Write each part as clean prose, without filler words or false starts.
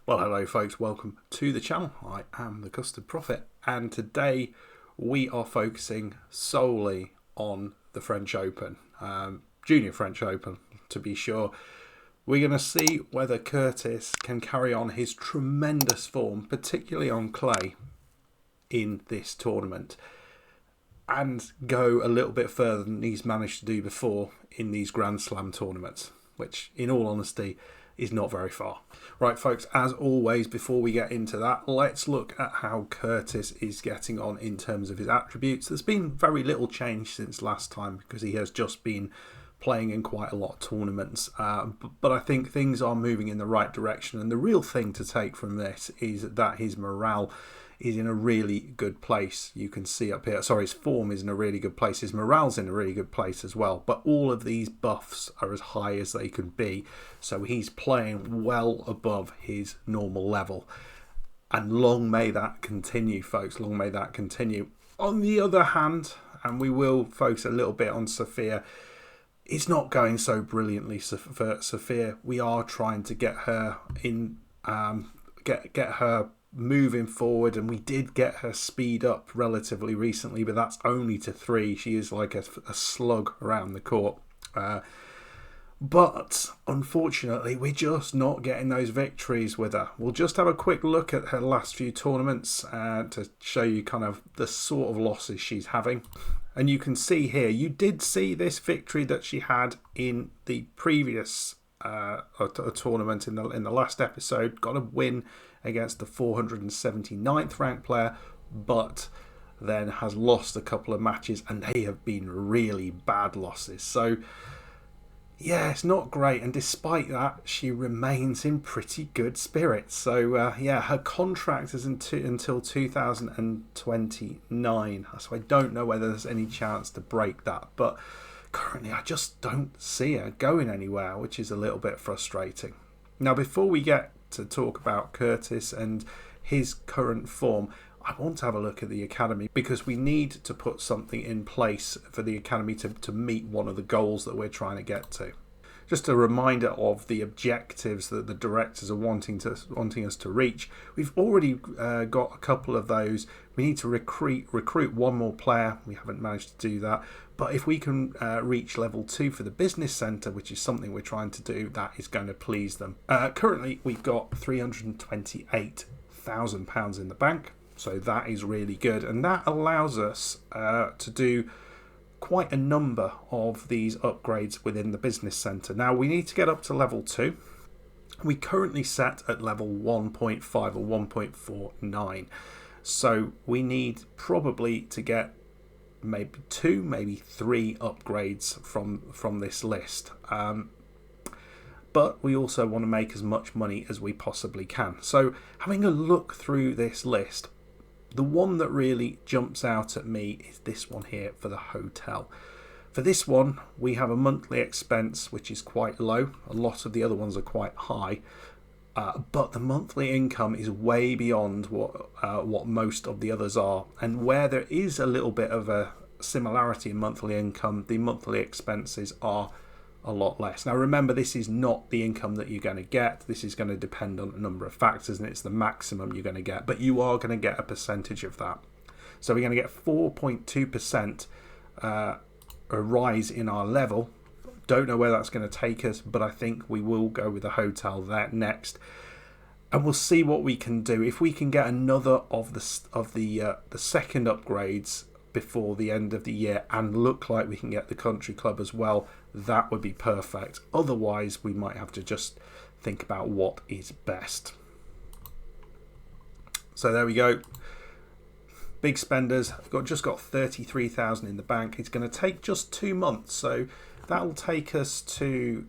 Well, hello folks, welcome to the channel. I am the Custard Prophet, and today we are focusing solely on the French Open, Junior French Open to be sure. We're going to see whether Curtis can carry on his tremendous form, particularly on clay, in this tournament, and go a little bit further than he's managed to do before in these Grand Slam tournaments, which in all honesty is not very far. Right folks, as always, before we get into that, let's look at how Curtis is getting on in terms of his attributes. There's been very little change since last time because he has just been playing in quite a lot of tournaments, but I think things are moving in the right direction, and the real thing to take from this is that his morale is in a really good place. You can see up here, sorry, his form is in a really good place, his morale's in a really good place as well, but all of these buffs are as high as they can be, so he's playing well above his normal level, and long may that continue folks, long may that continue. On the other hand, and we will focus a little bit on Sophia, it's not going so brilliantly for Sophia. We are trying to get her in, get her moving forward, and we did get her speed up relatively recently, but that's only to 3. She is like a slug around the court, but unfortunately we're just not getting those victories with her. We'll just have a quick look at her last few tournaments to show you kind of the sort of losses she's having. And you can see here, you did see this victory that she had in the previous tournament in the last episode. Got a win against the 479th ranked player, but then has lost a couple of matches, and they have been really bad losses. So yeah, it's not great, and despite that, she remains in pretty good spirits. So yeah, her contract is until 2029, so I don't know whether there's any chance to break that, but currently I just don't see her going anywhere, which is a little bit frustrating. Now, before we get to talk about Curtis and his current form, I want to have a look at the academy, because we need to put something in place for the academy to meet one of the goals that we're trying to get to. Just a reminder of the objectives that the directors are wanting us to reach. We've already got a couple of those. We need to recruit one more player. We haven't managed to do that. But if we can reach level 2 for the business centre, which is something we're trying to do, that is going to please them. Currently, we've got £328,000 in the bank. So that is really good, and that allows us to do quite a number of these upgrades within the business centre. Now, we need to get up to level 2. We currently set at level 1.5 or 1.49. So we need probably to get maybe 2, maybe 3 upgrades from this list. But we also want to make as much money as we possibly can. So having a look through this list, the one that really jumps out at me is this one here for the hotel. For this one, we have a monthly expense which is quite low. A lot of the other ones are quite high, but the monthly income is way beyond what most of the others are. And where there is a little bit of a similarity in monthly income, the monthly expenses are a lot less. Now remember, this is not the income that you're going to get. This is going to depend on a number of factors, and it's the maximum you're going to get, but you are going to get a percentage of that. So we're going to get 4.2% a rise in our level. Don't know where that's going to take us, but I think we will go with the hotel there next, and we'll see what we can do. If we can get another of the second upgrades before the end of the year and look like we can get the country club as well, that would be perfect. Otherwise, we might have to just think about what is best. So there we go. Big spenders. I've just got 33,000 in the bank. It's going to take just 2 months, so that will take us to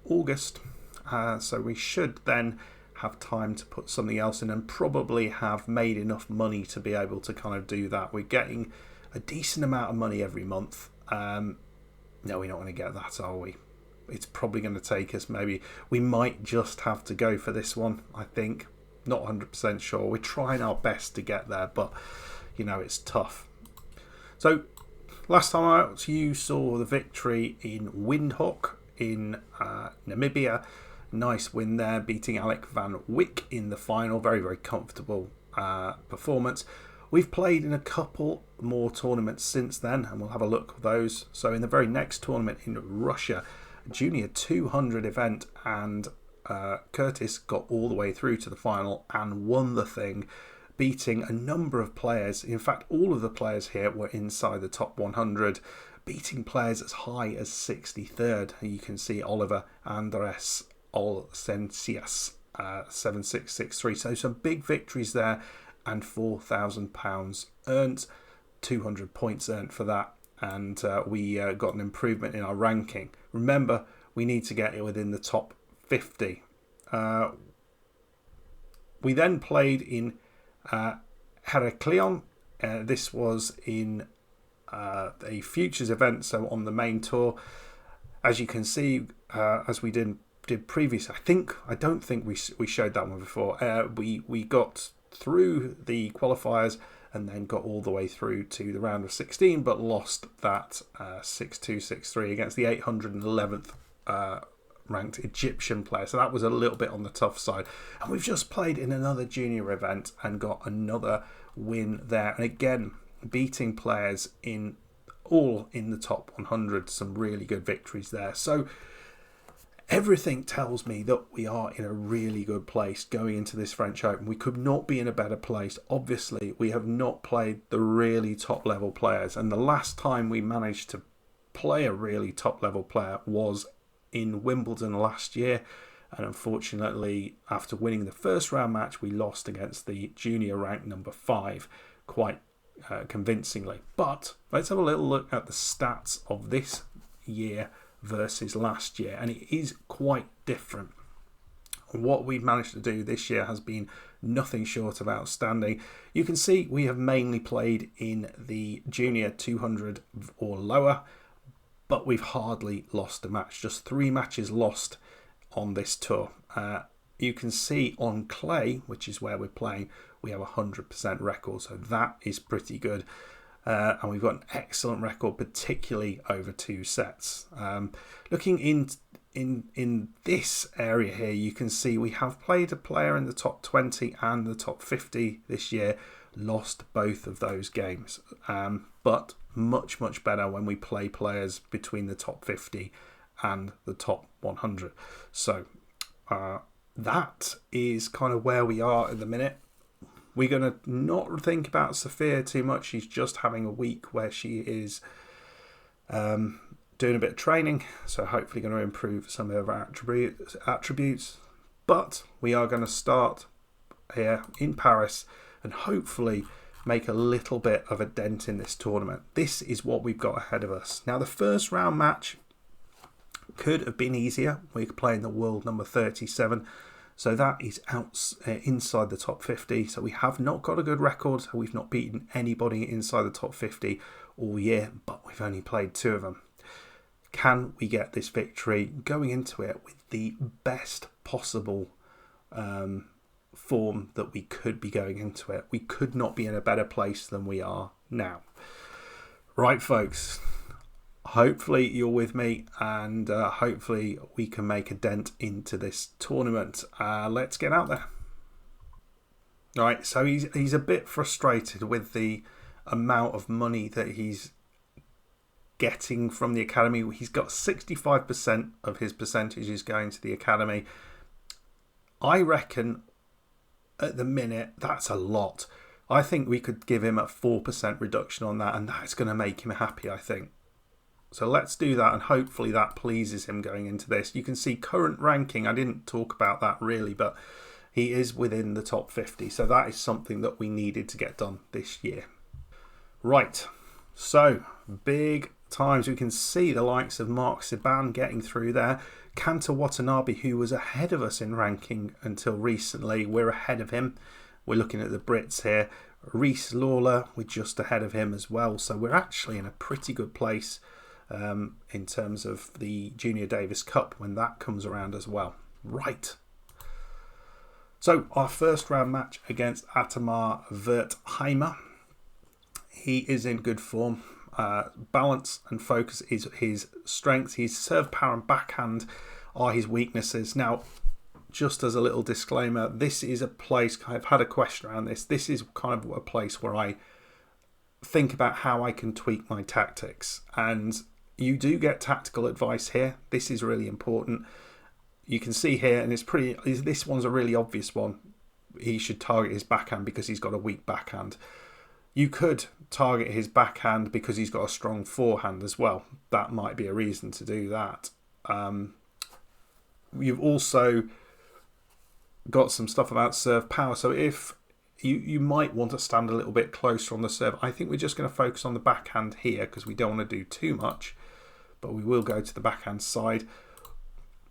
August. So we should then have time to put something else in and probably have made enough money to be able to kind of do that. We're getting a decent amount of money every month. No, we're not going to get that, are we? It's probably going to take us, maybe we might just have to go for this one, I think. Not 100% sure. We're trying our best to get there, but you know, it's tough. So last time out, you saw the victory in Windhoek in Namibia. Nice win there, beating Alec van Wyk in the final. Very, very comfortable performance. We've played in a couple more tournaments since then, and we'll have a look at those. So in the very next tournament in Russia, Junior 200 event, and Curtis got all the way through to the final and won the thing, beating a number of players. In fact, all of the players here were inside the top 100, beating players as high as 63rd. You can see Oliver Andres Olsencias, 7663. So some big victories there, and £4,000 earned, 200 points earned for that, and we got an improvement in our ranking. Remember, we need to get it within the top 50. We then played in Heraklion. This was in a futures event, so on the main tour. As you can see, as we did previous, I don't think we showed that one before. We got through the qualifiers and then got all the way through to the round of 16, but lost that 6-2, 6-3 against the 811th ranked Egyptian player. So that was a little bit on the tough side. And we've just played in another junior event and got another win there. And again, beating players all in the top 100. Some really good victories there. So everything tells me that we are in a really good place going into this French Open. We could not be in a better place. Obviously, we have not played the really top level players. And the last time we managed to play a really top level player was in Wimbledon last year. And unfortunately, after winning the first round match, we lost against the junior ranked number 5 quite convincingly. But let's have a little look at the stats of this year versus last year, and it is quite different. What we've managed to do this year has been nothing short of outstanding. You can see we have mainly played in the junior 200 or lower, but we've hardly lost a match. Just 3 matches lost on this tour. You can see on clay, which is where we're playing, we have a 100% record, so that is pretty good. And we've got an excellent record, particularly over 2 sets. Looking in this area here, you can see we have played a player in the top 20 and the top 50 this year, lost both of those games. But much, much better when we play players between the top 50 and the top 100. So that is kind of where we are at the minute. We're going to not think about Sophia too much. She's just having a week where she is doing a bit of training, so hopefully going to improve some of her attributes. But we are going to start here in Paris and hopefully make a little bit of a dent in this tournament. This is what we've got ahead of us. Now, the first round match could have been easier. We're playing the world number 37. So that is inside the top 50. So we have not got a good record. So we've not beaten anybody inside the top 50 all year, but we've only played 2 of them. Can we get this victory going into it with the best possible form that we could be going into it? We could not be in a better place than we are now. Right, folks. Hopefully you're with me, and hopefully we can make a dent into this tournament. Let's get out there. All right, so he's a bit frustrated with the amount of money that he's getting from the academy. He's got 65% of his percentages going to the academy. I reckon at the minute that's a lot. I think we could give him a 4% reduction on that, and that's going to make him happy, I think. So let's do that, and hopefully that pleases him going into this. You can see current ranking. I didn't talk about that really, but he is within the top 50. So that is something that we needed to get done this year. Right, so big times. We can see the likes of Mark Siban getting through there. Kanta Watanabe, who was ahead of us in ranking until recently, we're ahead of him. We're looking at the Brits here. Reece Lawler, we're just ahead of him as well. So we're actually in a pretty good place in terms of the Junior Davis Cup when that comes around as well. Right. So our first round match against Atamar Wertheimer. He is in good form. Balance and focus is his strength. His serve power and backhand are his weaknesses. Now, just as a little disclaimer, this is a place, I've had a question around this. This is kind of a place where I think about how I can tweak my tactics. And you do get tactical advice here. This is really important. You can see here, and this one's a really obvious one. He should target his backhand because he's got a weak backhand. You could target his backhand because he's got a strong forehand as well. That might be a reason to do that. You've also got some stuff about serve power. So if you might want to stand a little bit closer on the serve. I think we're just going to focus on the backhand here because we don't want to do too much. But we will go to the backhand side.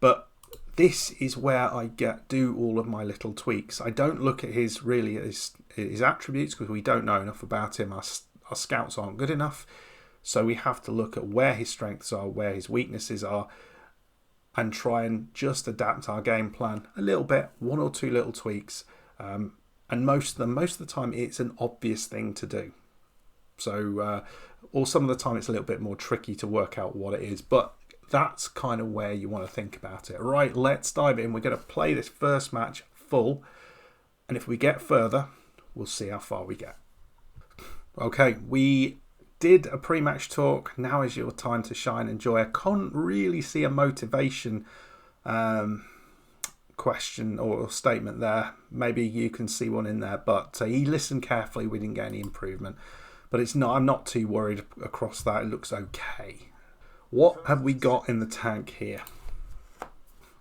But this is where I do all of my little tweaks. I don't look at his attributes because we don't know enough about him. Our scouts aren't good enough. So we have to look at where his strengths are, where his weaknesses are, and try and just adapt our game plan a little bit, one or two little tweaks. And most of the time, it's an obvious thing to do. So, or some of the time, it's a little bit more tricky to work out what it is. But that's kind of where you want to think about it. Right, let's dive in. We're going to play this first match full. And if we get further, we'll see how far we get. Okay, we did a pre-match talk. Now is your time to shine and joy. I can't really see a motivation question or statement there. Maybe you can see one in there, but he listened carefully. We didn't get any improvement, but I'm not too worried across that. It looks okay. What have we got in the tank here?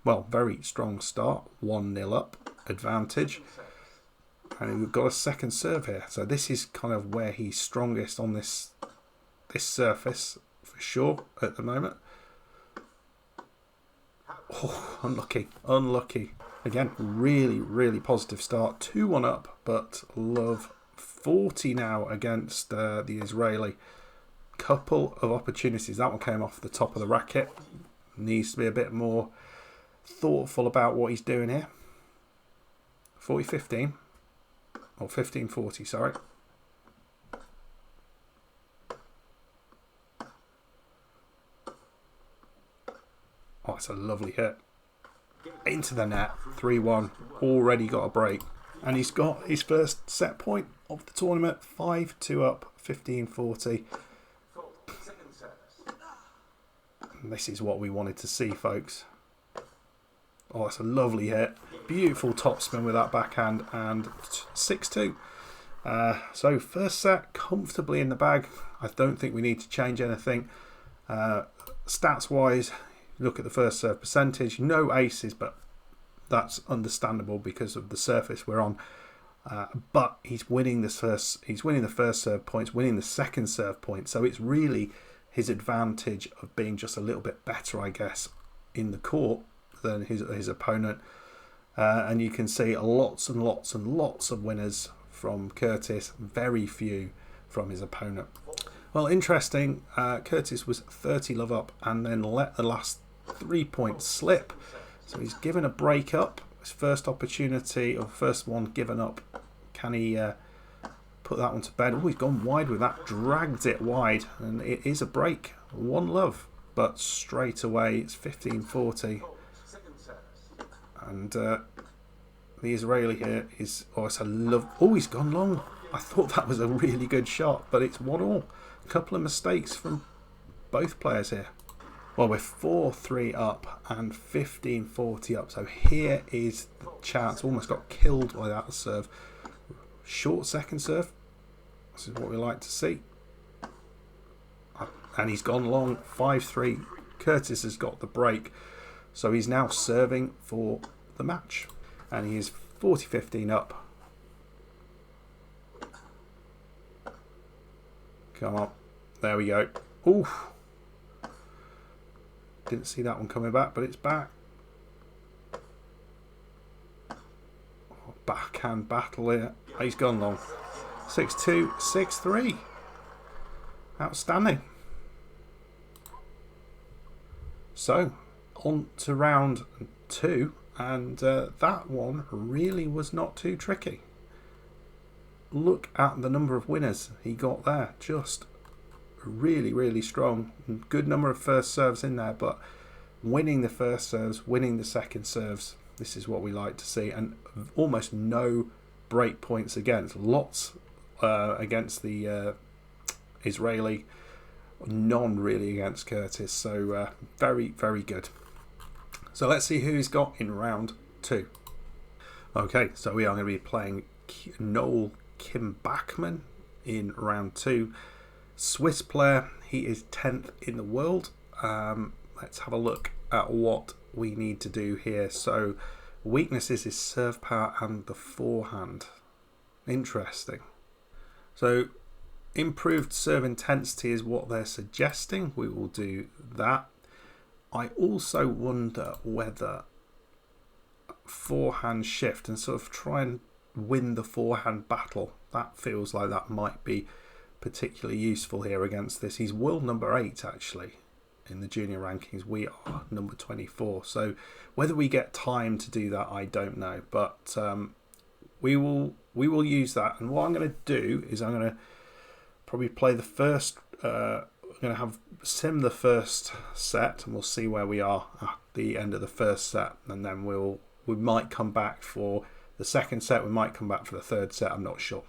Well, very strong start, 1-0 up, advantage, and we've got a second serve here. So this is kind of where he's strongest on this surface for sure at the moment. Oh, unlucky. Again, really positive start. 2-1 up, but love 40 now against the Israeli. Couple of opportunities. That one came off the top of the racket. Needs to be a bit more thoughtful about what he's doing here. 40-15. Or 15-40, sorry. Oh, it's a lovely hit. Into the net, 3-1. Already got a break. And he's got his first set point of the tournament. 5-2 up, 15-40. And this is what we wanted to see, folks. Oh, it's a lovely hit. Beautiful topspin with that backhand. And 6-2. So first set, comfortably in the bag. I don't think we need to change anything. Stats-wise, look at the first serve percentage. No aces, but that's understandable because of the surface we're on. But he's winning the first serve points, winning the second serve point. So it's really his advantage of being just a little bit better, I guess, in the court than his opponent. And you can see lots and lots of winners from Curtis, very few from his opponent. Well, interesting. Curtis was 30 love up and then let the last 3 points slip. So he's given a break up. His first opportunity, or first one given up. Can he put that one to bed? Oh, he's gone wide with that. Dragged it wide. And it is a break. 1 love. But straight away, it's 15-40. And the Israeli here is... Oh, it's a love... Oh, he's gone long. I thought that was a really good shot. But it's 1-1. A couple of mistakes from both players here. Well, we're 4-3 up and 15-40 up. So here is the chance. Almost got killed by that serve. Short second serve. This is what we like to see. And he's gone long. 5-3. Curtis has got the break. So he's now serving for the match. And he is 40-15 up. Come on. There we go. Ooh. Didn't see that one coming back, but it's back. Oh, backhand battle here. He's gone long. 6-2, 6-3. Outstanding. So, on to round 2. And that one really was not too tricky. Look at the number of winners he got there. Just really strong. Good number of first serves in there, but winning the first serves, winning the second serves. This is what we like to see, and almost no break points against. Lots against the Israeli, none really against Curtis. So very, very good. So let's see who he's got in round 2. Okay, so we are going to be playing Noel Kim Bachmann in round 2. Swiss player, he is 10th in the world. Let's have a look at what we need to do here. So weaknesses is serve power and the forehand. Interesting. So improved serve intensity is what they're suggesting. We will do that. I also wonder whether forehand shift and sort of try and win the forehand battle. That feels like that might be particularly useful here against this. He's world number 8 actually in the junior rankings. We are number 24. So whether we get time to do that, I don't know. But we will use that. And what I'm going to do is I'm going to probably play the first. I'm going to have sim the first set, and we'll see where we are at the end of the first set, and then we might come back for the second set. We might come back for the third set. I'm not sure.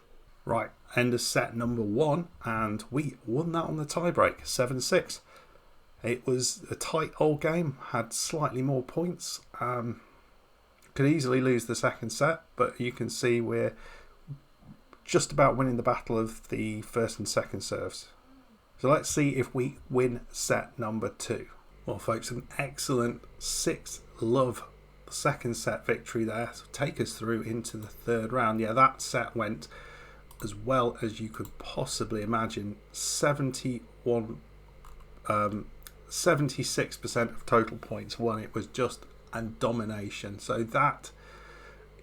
Right, end of set number 1, and we won that on the tiebreak, 7-6. It was a tight old game, had slightly more points. Could easily lose the second set, but you can see we're just about winning the battle of the first and second serves. So let's see if we win set number 2. Well, folks, an excellent 6-love second set victory there. So take us through into the third round. Yeah, that set went as well as you could possibly imagine. 76% of total points won. It was just a domination. So that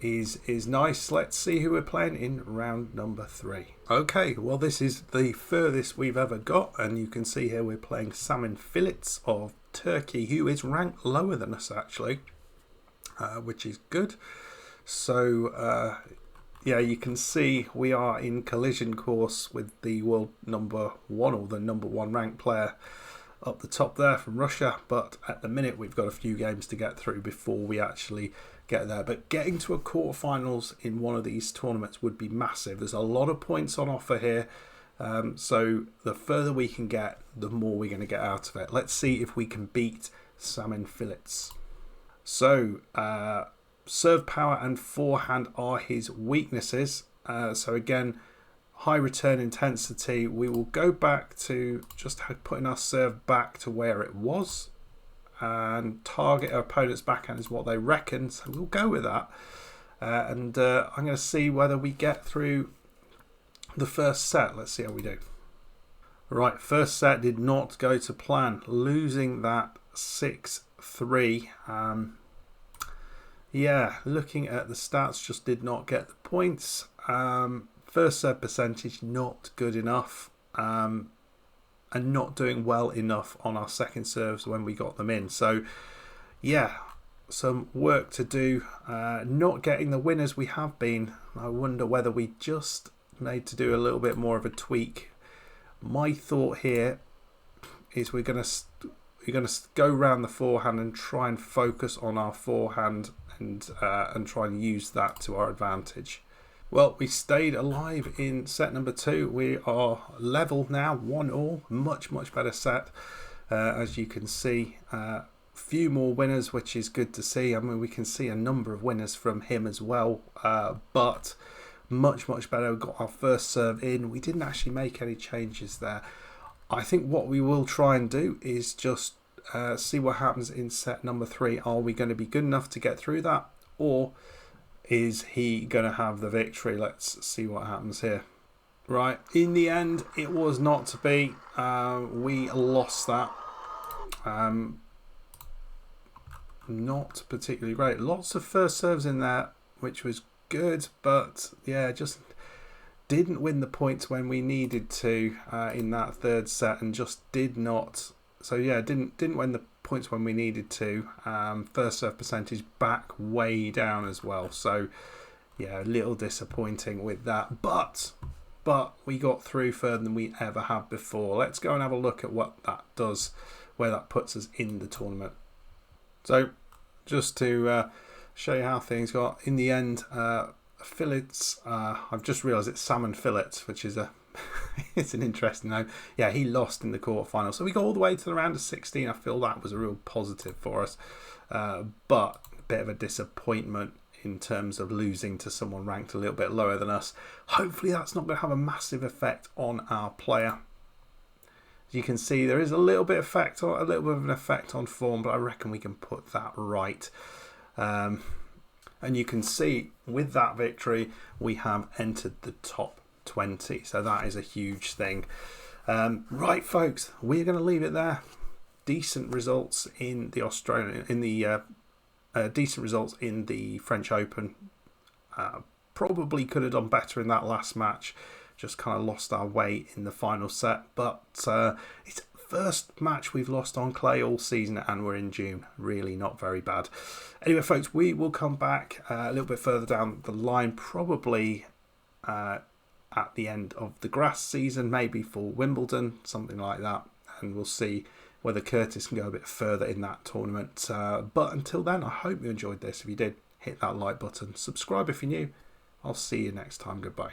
is nice. Let's see who we're playing in round number 3. Okay, well, this is the furthest we've ever got, and you can see here we're playing Salmon Fillets of Turkey, who is ranked lower than us actually, which is good. So yeah, you can see we are in collision course with the world number 1, or the number 1 ranked player up the top there from Russia, but at the minute we've got a few games to get through before we actually get there. But getting to a quarterfinals in one of these tournaments would be massive. There's a lot of points on offer here, so the further we can get, the more we're going to get out of it. Let's see if we can beat Salmon Fillets. So serve power and forehand are his weaknesses. So again, high return intensity. We will go back to just putting our serve back to where it was, and target our opponent's backhand is what they reckon. So we'll go with that. And I'm going to see whether we get through the first set. Let's see how we do. Right, first set did not go to plan, losing that 6-3. Yeah, looking at the stats, just did not get the points. First serve percentage not good enough, and not doing well enough on our second serves when we got them in. So yeah, some work to do. Not getting the winners we have been. I wonder whether we just need to do a little bit more of a tweak. My thought here is we're going to go around the forehand and try and focus on our forehand and try and use that to our advantage. Well, we stayed alive in set number 2. We are level now, 1-1. Much better set, as you can see. Few more winners, which is good to see. I mean, we can see a number of winners from him as well, but much better. We got our first serve in. We didn't actually make any changes there. I think what we will try and do is just see what happens in set number 3. Are we going to be good enough to get through that, or is he going to have the victory? Let's see what happens here. Right, in the end, it was not to be. We lost that. Not particularly great. Lots of first serves in there, which was good, but yeah, just didn't win the points when we needed to in that third set, and just did not. So yeah, didn't win the points when we needed to. First serve percentage back way down as well. So yeah, a little disappointing with that. But we got through further than we ever have before. Let's go and have a look at what that does, where that puts us in the tournament. So just to show you how things got in the end, fillets. I've just realised it's salmon fillets, which is a it's an interesting name. Yeah, he lost in the quarterfinal, so we got all the way to the round of 16. I feel that was a real positive for us, but a bit of a disappointment in terms of losing to someone ranked a little bit lower than us. Hopefully that's not going to have a massive effect on our player. As you can see, there is a little bit of an effect on form, but I reckon we can put that right. And you can see with that victory, we have entered the top 20. So that is a huge thing. Right, folks, we're going to leave it there. Decent results in the decent results in the French Open. Probably could have done better in that last match. Just kind of lost our way in the final set. But it's the first match we've lost on clay all season, and we're in June. Really not very bad. Anyway, folks, we will come back a little bit further down the line, probably at the end of the grass season, maybe for Wimbledon, something like that. And we'll see whether Curtis can go a bit further in that tournament. But until then, I hope you enjoyed this. If you did, hit that like button. Subscribe if you're new. I'll see you next time. Goodbye.